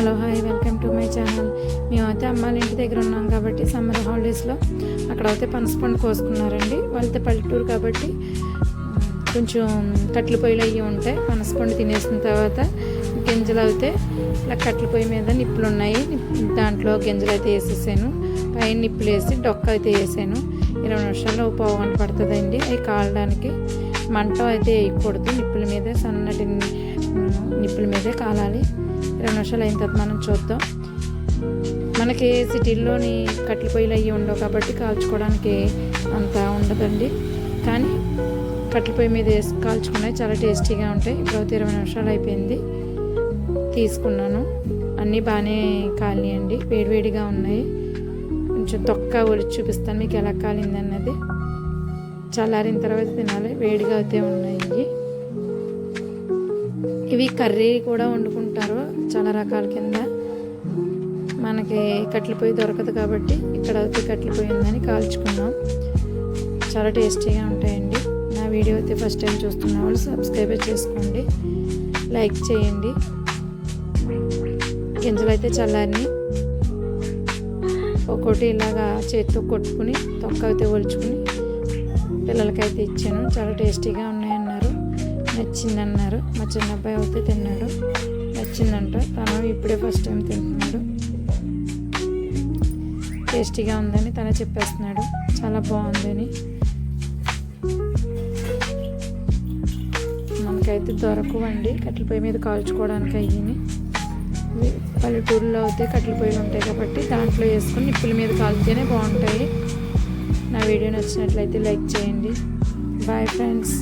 Hello hi welcome to my channel. మేమైతే అమ్మాళ్ళ ఇంటి దగ్గర ఉన్నాం కాబట్టి సమ్మర్ హాలిడేస్లో అక్కడైతే పనసపండు కోసుకున్నారండి. వాళ్ళతో పల్లెటూరు కాబట్టి కొంచెం కట్ల పొయ్యిలు అవి ఉంటాయి. పనసపండు తినేసిన తర్వాత గింజలు అయితే ఇలా కట్ల పొయ్యి మీద నిప్పులు ఉన్నాయి, దాంట్లో గింజలు అయితే వేసేసాను. పైన నిప్పులు వేసి డొక్క అయితే వేసాను. 20 నిమిషాల్లో పావు గంట పడుతుందండి అవి కాలడానికి. మంట అయితే వేయకూడదు, నిప్పుల మీదే సన్నటి నిప్పుల మీదే కాలాలి. 20 నిమిషాలు అయిన తర్వాత మనం చూద్దాం. మనకి సిటీల్లోని కట్టెల పొయ్యిలు అవి ఉండవు కాబట్టి కాల్చుకోవడానికి అంత ఉండదండి. కానీ కట్టెల పొయ్యి మీద వేసి కాల్చుకున్నాయి చాలా టేస్టీగా ఉంటాయి. ఇప్పుడైతే 20 నిమిషాలు అయిపోయింది, తీసుకున్నాను. అన్నీ బాగానే కాలినాయండి, వేడివేడిగా ఉన్నాయి. కొంచెం తొక్క ఒలిచి చూపిస్తాను మీకు ఎలా కాలింది అన్నది. చల్లారిన తర్వాత తినాలి, వేడిగా అయితే ఉన్నాయి. ఇవి కర్రీ కూడా వండుకుంటారు చాలా రకాల కింద. మనకి కట్టెల పొయ్యి దొరకదు కాబట్టి ఇక్కడ అయితే కట్టెల పొయ్యి ఉందని కాల్చుకున్నాం. చాలా టేస్టీగా ఉంటాయండి. నా వీడియో అయితే ఫస్ట్ టైం చూస్తున్న వాళ్ళు సబ్స్క్రైబ్ చేసుకోండి, లైక్ చేయండి. గింజలు అయితే చల్లారిని ఒక్కోటి ఇలాగా చేతితో కొట్టుకుని తొక్క అయితే ఒలుచుకుని పిల్లలకైతే ఇచ్చాను. చాలా టేస్టీగా ఉన్నాయన్నారు, నచ్చిందన్నారు. మా చిన్న అబ్బాయి అయితే తిన్నాడు, నచ్చిందంట. తను ఇప్పుడే ఫస్ట్ టైం తింటున్నాడు. టేస్టీగా ఉందని తనే చెప్పేస్తున్నాడు, చాలా బాగుందని. మనకైతే దొరకవండి కట్టెల పొయ్యి మీద కాల్చుకోవడానికి. అయ్యి పల్లెటూరులో అయితే కట్టెల పొయ్యిలు ఉంటాయి కాబట్టి దాంట్లో వేసుకొని నిప్పుల మీద కాల్తేనే బాగుంటాయి. నా వీడియో నచ్చినట్లయితే లైక్ చేయండి. Bye friends.